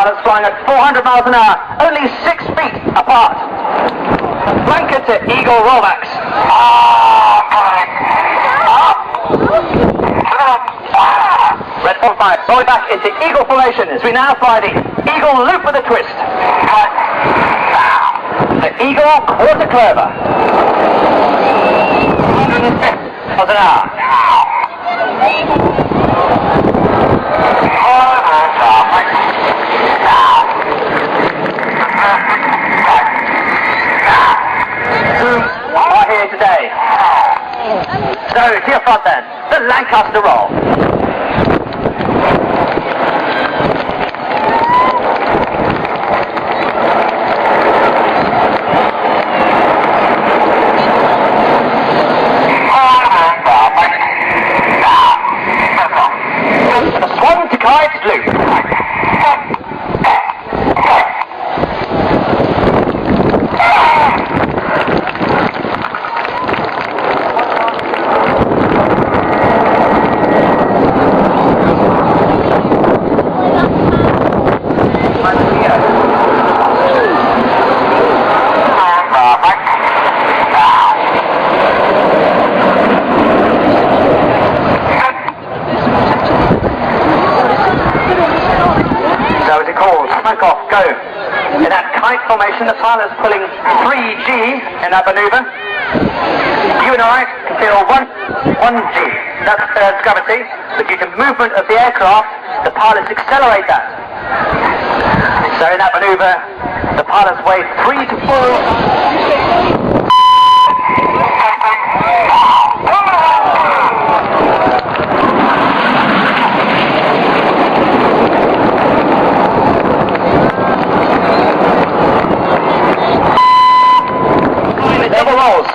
pilots flying at 400 miles an hour, only 6 feet apart. Blanket to Eagle rollbacks. Red 45, rolling back into Eagle formation as we now fly the Eagle loop with a twist. The Eagle quarter clover. 150 miles an hour. Are here today. So, to your front then, the Lancaster roll. The swan to kite loop. In that kite formation, the pilot's pulling 3G in that maneuver. You and I can feel 1G. That's Earth's gravity, but due to movement of the aircraft, the pilots accelerate that. So in that maneuver, the pilots weigh 3 to 4. Double rolls.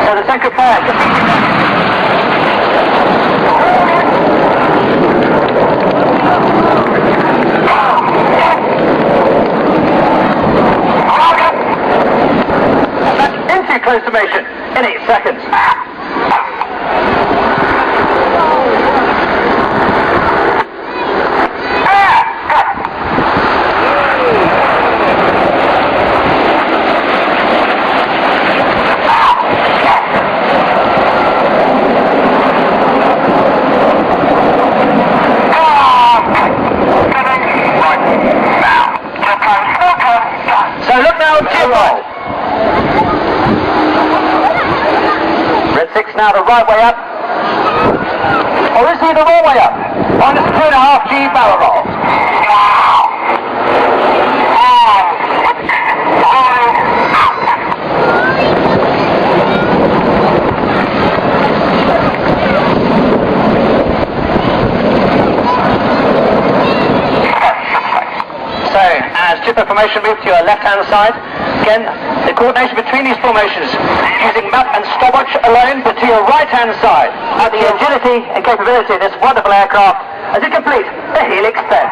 So the second flag. That's into close formation in 8 seconds. So look now at your roll. Red 6 now the right way up. Or is he the wrong way up? On this 2.5G barrel roll. So, as chipper formation moves to your left-hand side, again, the coordination between these formations, using map and stopwatch alone, but to your right-hand side, at the agility and capability of this wonderful aircraft as it completes the Helix 10.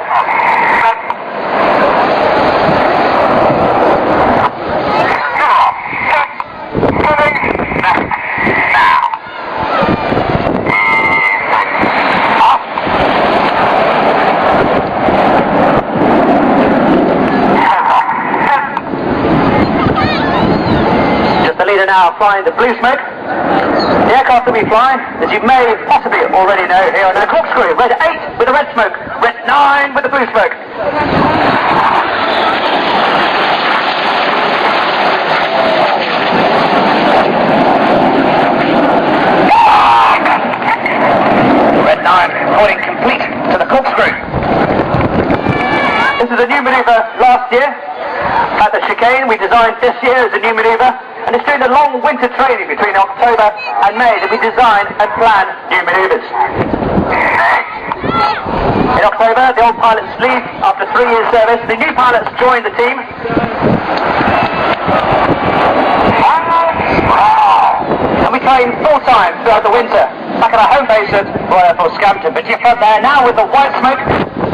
Now flying the blue smoke. The aircraft that we fly, as you may possibly already know, here on the corkscrew, red 8 with the red smoke, red 9 with the blue smoke. Red 9 reporting complete to the corkscrew. This is a new manoeuvre last year at the chicane. We designed this year as a new manoeuvre. And it's during the long winter training between October and May that we design and plan new manoeuvres. In October, the old pilots leave after 3 years service. The new pilots join the team. And we train full-time throughout the winter, back at our home base at Royal Air Force Scampton. But you're front there now with the white smoke.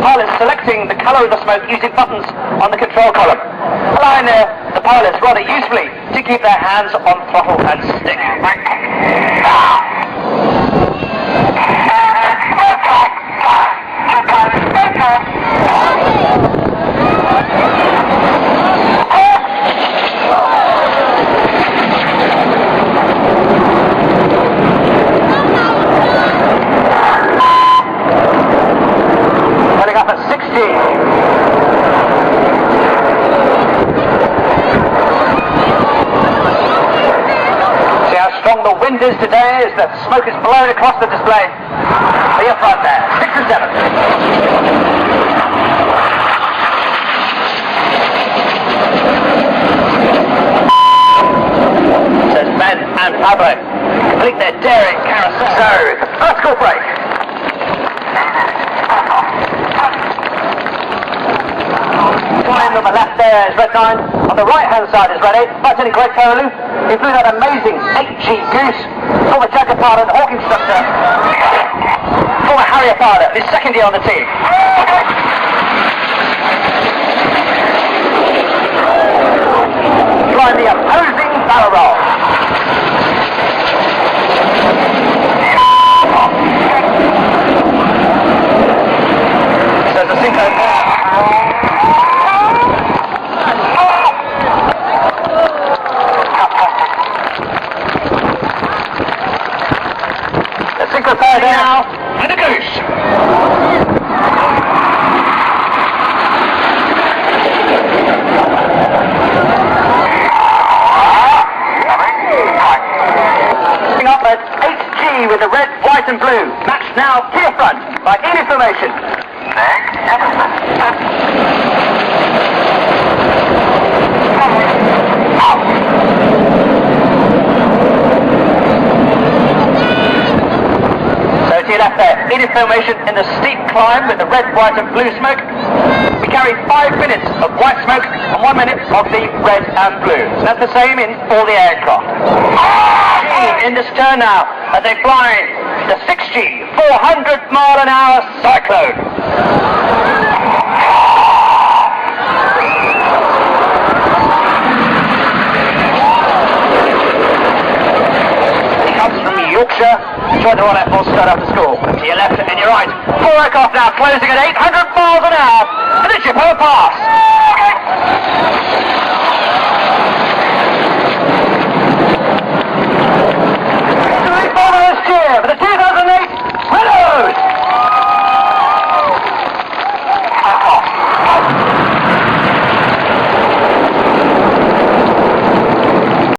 Pilots selecting the colour of the smoke using buttons on the control column, allowing the pilots rather usefully to keep their hands on throttle and stick. Pulling up at 6G. See how strong the wind is today as the smoke is blowing across the display. To your front there, 6 and 7. Says Ben and Pablo complete their daring carousel. So, the vertical break. Flying on the left there is Red 9. On the right hand side is Red 8. Lieutenant Greg Carolou. He flew that amazing 8G Goose. Former Jaguar pilot and Hawk instructor. Former Harrier pilot. His second year on the team. Flying the opposing barrel roll. There's a synchro there. The synchro pair there now, and a goose. Up at 8G with the red, white and blue. Matched now to your front by in formation. So to your left there, in formation in the steep climb with the red, white and blue smoke. We carry 5 minutes of white smoke and 1 minute of the red and blue. That's the same in all the aircraft. In this turn now, as they fly the 6G 400-mile-an-hour Cyclone. He comes from Yorkshire, joined the Royal Air Force straight after school. To your left and your right, 4 aircraft now closing at 800 miles an hour for the Jippo Pass.